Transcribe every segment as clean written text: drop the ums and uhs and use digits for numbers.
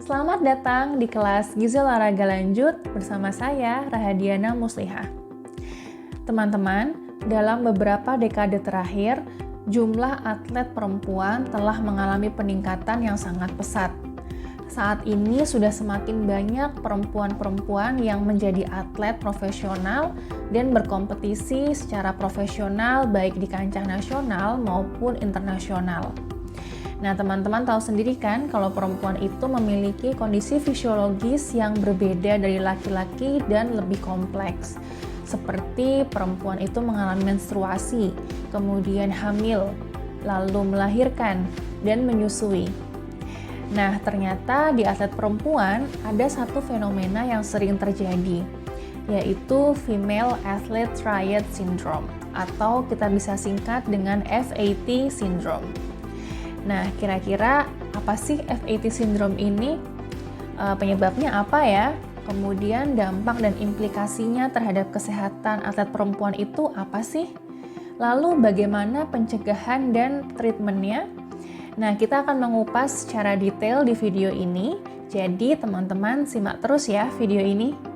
Selamat datang di kelas Gizi Olahraga Lanjut bersama saya, Rahadiana Muslihah. Teman-teman, dalam beberapa dekade terakhir, jumlah atlet perempuan telah mengalami peningkatan yang sangat pesat. Saat ini sudah semakin banyak perempuan-perempuan yang menjadi atlet profesional dan berkompetisi secara profesional baik di kancah nasional maupun internasional. Nah, teman-teman tahu sendiri kan kalau perempuan itu memiliki kondisi fisiologis yang berbeda dari laki-laki dan lebih kompleks. Seperti perempuan itu mengalami menstruasi, kemudian hamil, lalu melahirkan, dan menyusui. Nah, ternyata di atlet perempuan ada satu fenomena yang sering terjadi, yaitu Female Athlete Triad Syndrome, atau kita bisa singkat dengan FAT Syndrome. Nah, kira-kira apa sih FAT Syndrome ini? Penyebabnya apa ya? Kemudian dampak dan implikasinya terhadap kesehatan atlet perempuan itu apa sih? Lalu bagaimana pencegahan dan treatmentnya? Nah, kita akan mengupas secara detail di video ini. Jadi teman-teman simak terus ya video ini.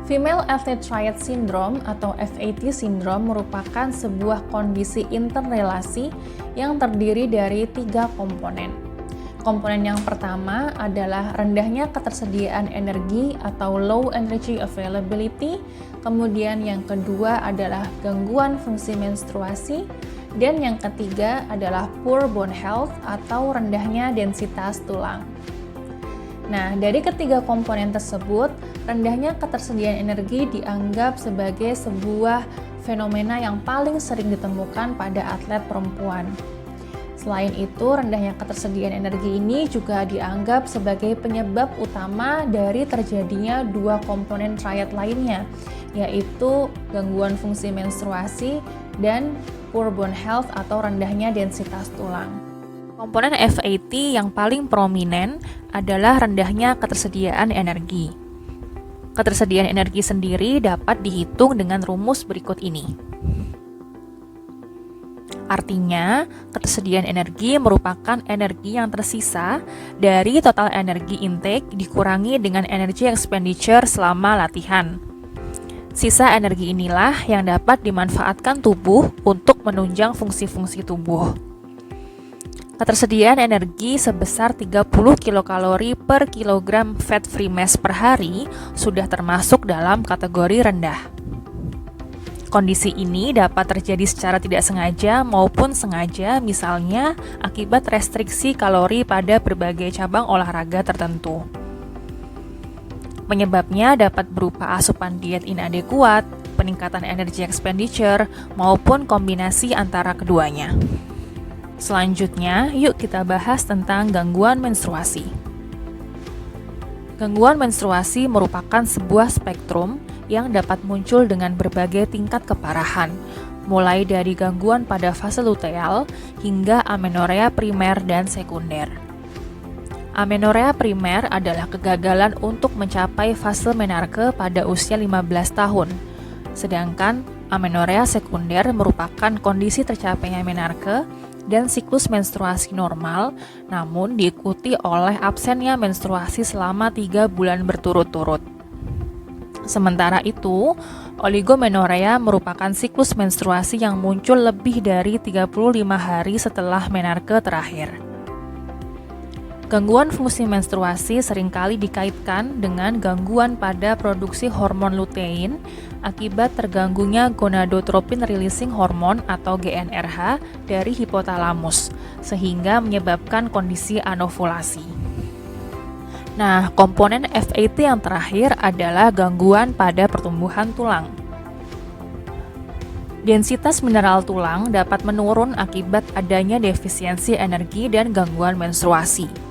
Female Athlete Triad Syndrome atau FAT Syndrome merupakan sebuah kondisi interrelasi yang terdiri dari 3 komponen. Komponen yang pertama adalah rendahnya ketersediaan energi atau low energy availability, kemudian yang kedua adalah gangguan fungsi menstruasi, dan yang ketiga adalah poor bone health atau rendahnya densitas tulang. Nah, dari ketiga komponen tersebut, rendahnya ketersediaan energi dianggap sebagai sebuah fenomena yang paling sering ditemukan pada atlet perempuan. Selain itu, rendahnya ketersediaan energi ini juga dianggap sebagai penyebab utama dari terjadinya 2 komponen triad lainnya, yaitu gangguan fungsi menstruasi dan poor bone health atau rendahnya densitas tulang. Komponen FAT yang paling prominent adalah rendahnya ketersediaan energi. Ketersediaan energi sendiri dapat dihitung dengan rumus berikut ini. Artinya, ketersediaan energi merupakan energi yang tersisa dari total energi intake dikurangi dengan energi expenditure selama latihan. Sisa energi inilah yang dapat dimanfaatkan tubuh untuk menunjang fungsi-fungsi tubuh. Ketersediaan energi sebesar 30 kilokalori per kilogram fat free mass per hari sudah termasuk dalam kategori rendah. Kondisi ini dapat terjadi secara tidak sengaja maupun sengaja, misalnya akibat restriksi kalori pada berbagai cabang olahraga tertentu. Penyebabnya dapat berupa asupan diet inadekuat, peningkatan energi expenditure, maupun kombinasi antara keduanya. Selanjutnya, yuk kita bahas tentang gangguan menstruasi. Gangguan menstruasi merupakan sebuah spektrum yang dapat muncul dengan berbagai tingkat keparahan, mulai dari gangguan pada fase luteal hingga amenorea primer dan sekunder. Amenorea primer adalah kegagalan untuk mencapai fase menarke pada usia 15 tahun, sedangkan amenorea sekunder merupakan kondisi tercapainya menarke dan siklus menstruasi normal, namun diikuti oleh absennya menstruasi selama 3 bulan berturut-turut. Sementara itu, oligomenorea merupakan siklus menstruasi yang muncul lebih dari 35 hari setelah menarke terakhir. Gangguan fungsi menstruasi seringkali dikaitkan dengan gangguan pada produksi hormon lutein akibat terganggunya gonadotropin releasing hormone atau GnRH dari hipotalamus, sehingga menyebabkan kondisi anovulasi. Nah, komponen FAT yang terakhir adalah gangguan pada pertumbuhan tulang. Densitas mineral tulang dapat menurun akibat adanya defisiensi energi dan gangguan menstruasi.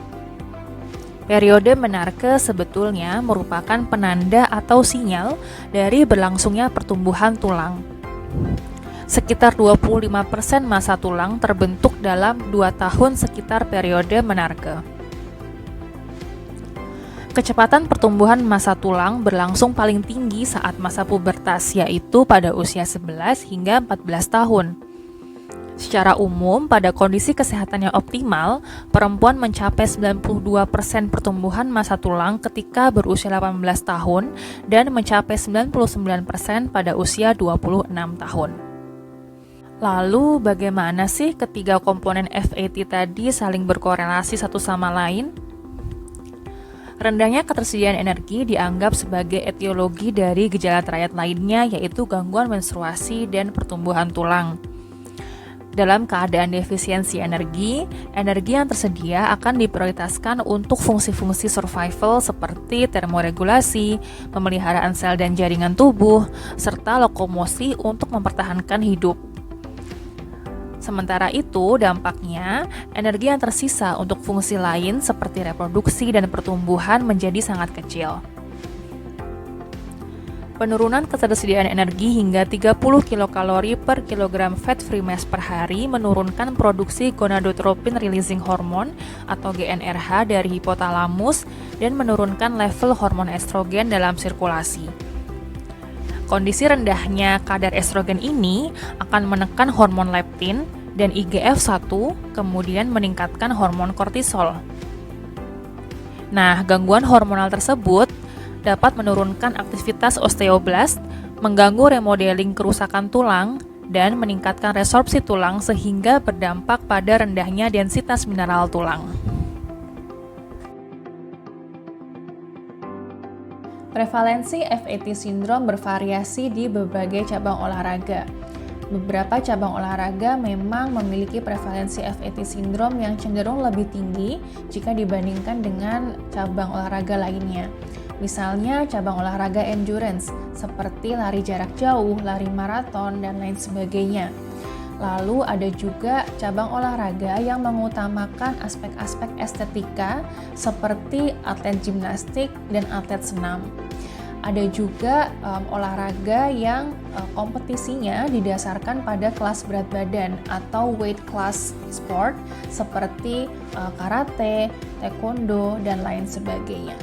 Periode menarke sebetulnya merupakan penanda atau sinyal dari berlangsungnya pertumbuhan tulang. Sekitar 25% massa tulang terbentuk dalam 2 tahun sekitar periode menarke. Kecepatan pertumbuhan massa tulang berlangsung paling tinggi saat masa pubertas, yaitu pada usia 11 hingga 14 tahun. Secara umum, pada kondisi kesehatan yang optimal, perempuan mencapai 92% pertumbuhan massa tulang ketika berusia 18 tahun dan mencapai 99% pada usia 26 tahun. Lalu, bagaimana sih ketiga komponen FAT tadi saling berkorelasi satu sama lain? Rendahnya ketersediaan energi dianggap sebagai etiologi dari gejala triad lainnya, yaitu gangguan menstruasi dan pertumbuhan tulang. Dalam keadaan defisiensi energi yang tersedia akan diprioritaskan untuk fungsi-fungsi survival seperti termoregulasi, pemeliharaan sel dan jaringan tubuh, serta lokomosi untuk mempertahankan hidup. Sementara itu, dampaknya, energi yang tersisa untuk fungsi lain seperti reproduksi dan pertumbuhan menjadi sangat kecil. Penurunan ketersediaan energi hingga 30 kilokalori per kilogram fat free mass per hari menurunkan produksi gonadotropin releasing hormone atau GnRH dari hipotalamus dan menurunkan level hormon estrogen dalam sirkulasi. Kondisi rendahnya kadar estrogen ini akan menekan hormon leptin dan IGF-1, kemudian meningkatkan hormon kortisol. Nah, gangguan hormonal tersebut dapat menurunkan aktivitas osteoblast, mengganggu remodeling kerusakan tulang, dan meningkatkan resorpsi tulang sehingga berdampak pada rendahnya densitas mineral tulang. Prevalensi FAT syndrome bervariasi di berbagai cabang olahraga. Beberapa cabang olahraga memang memiliki prevalensi FAT syndrome yang cenderung lebih tinggi jika dibandingkan dengan cabang olahraga lainnya. Misalnya cabang olahraga endurance seperti lari jarak jauh, lari maraton, dan lain sebagainya. Lalu ada juga cabang olahraga yang mengutamakan aspek-aspek estetika seperti atlet gimnastik dan atlet senam. Ada juga olahraga yang kompetisinya didasarkan pada kelas berat badan atau weight class sport seperti karate, taekwondo, dan lain sebagainya.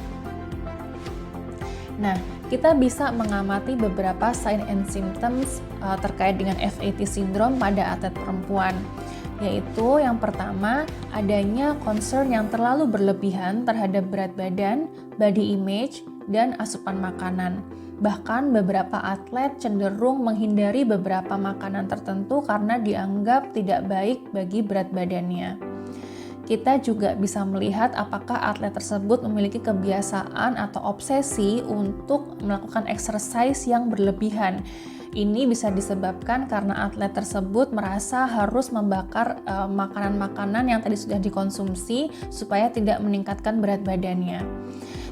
Nah, kita bisa mengamati beberapa sign and symptoms terkait dengan FAT syndrome pada atlet perempuan, yaitu yang pertama, adanya concern yang terlalu berlebihan terhadap berat badan, body image, dan asupan makanan. Bahkan beberapa atlet cenderung menghindari beberapa makanan tertentu karena dianggap tidak baik bagi berat badannya. Kita juga bisa melihat apakah atlet tersebut memiliki kebiasaan atau obsesi untuk melakukan exercise yang berlebihan. Ini bisa disebabkan karena atlet tersebut merasa harus membakar makanan-makanan yang tadi sudah dikonsumsi supaya tidak meningkatkan berat badannya.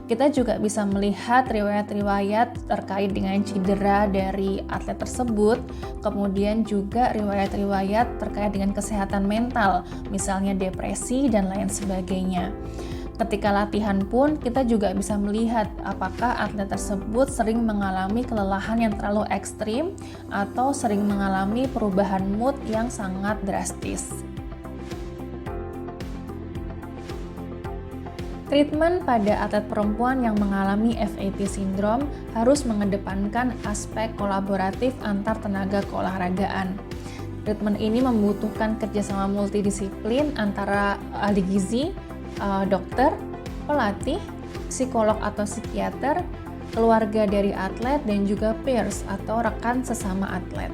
Kita juga bisa melihat riwayat-riwayat terkait dengan cedera dari atlet tersebut, kemudian juga riwayat-riwayat terkait dengan kesehatan mental, misalnya depresi dan lain sebagainya. Ketika latihan pun, kita juga bisa melihat apakah atlet tersebut sering mengalami kelelahan yang terlalu ekstrim atau sering mengalami perubahan mood yang sangat drastis. Treatment pada atlet perempuan yang mengalami FAT syndrome harus mengedepankan aspek kolaboratif antar tenaga keolahragaan. Treatment ini membutuhkan kerjasama multidisiplin antara ahli gizi, dokter, pelatih, psikolog atau psikiater, keluarga dari atlet, dan juga peers atau rekan sesama atlet.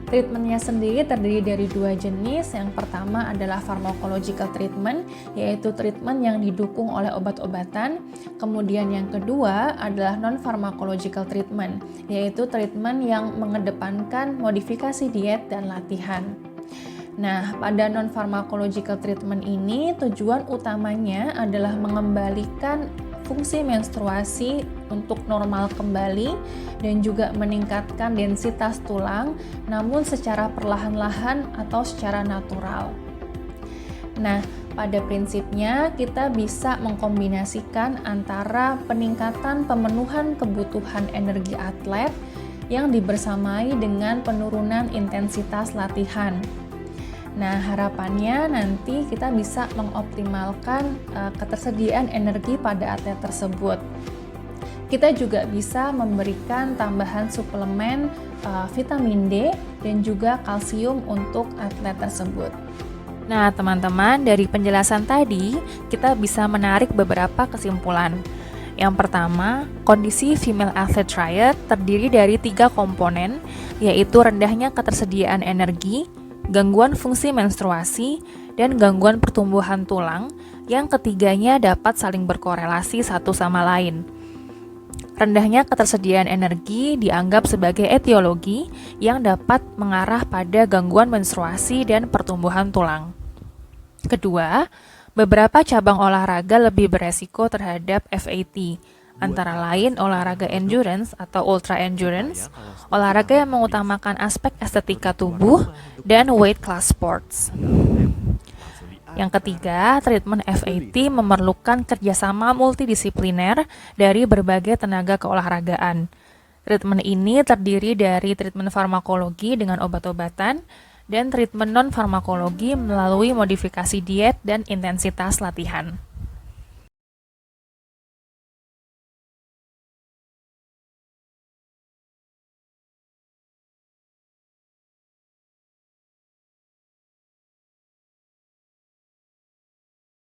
Treatmentnya sendiri terdiri dari dua jenis. Yang pertama adalah pharmacological treatment, yaitu treatment yang didukung oleh obat-obatan. Kemudian yang kedua adalah non-pharmacological treatment, yaitu treatment yang mengedepankan modifikasi diet dan latihan. Nah, pada non-pharmacological treatment ini tujuan utamanya adalah mengembalikan fungsi menstruasi untuk normal kembali dan juga meningkatkan densitas tulang, namun secara perlahan-lahan atau secara natural. Nah, pada prinsipnya kita bisa mengkombinasikan antara peningkatan pemenuhan kebutuhan energi atlet yang dibersamai dengan penurunan intensitas latihan. Nah, harapannya nanti kita bisa mengoptimalkan ketersediaan energi pada atlet tersebut. Kita juga bisa memberikan tambahan suplemen vitamin D dan juga kalsium untuk atlet tersebut. Nah, teman-teman, dari penjelasan tadi, kita bisa menarik beberapa kesimpulan. Yang pertama, kondisi female athlete triad terdiri dari 3 komponen, yaitu rendahnya ketersediaan energi, gangguan fungsi menstruasi, dan gangguan pertumbuhan tulang, yang ketiganya dapat saling berkorelasi satu sama lain. Rendahnya ketersediaan energi dianggap sebagai etiologi yang dapat mengarah pada gangguan menstruasi dan pertumbuhan tulang. Kedua, beberapa cabang olahraga lebih beresiko terhadap FAT, antara lain olahraga endurance atau ultra endurance, olahraga yang mengutamakan aspek estetika tubuh, dan weight class sports. Yang ketiga, treatment FAT memerlukan kerjasama multidisipliner dari berbagai tenaga keolahragaan. Treatment ini terdiri dari treatment farmakologi dengan obat-obatan dan treatment non-farmakologi melalui modifikasi diet dan intensitas latihan.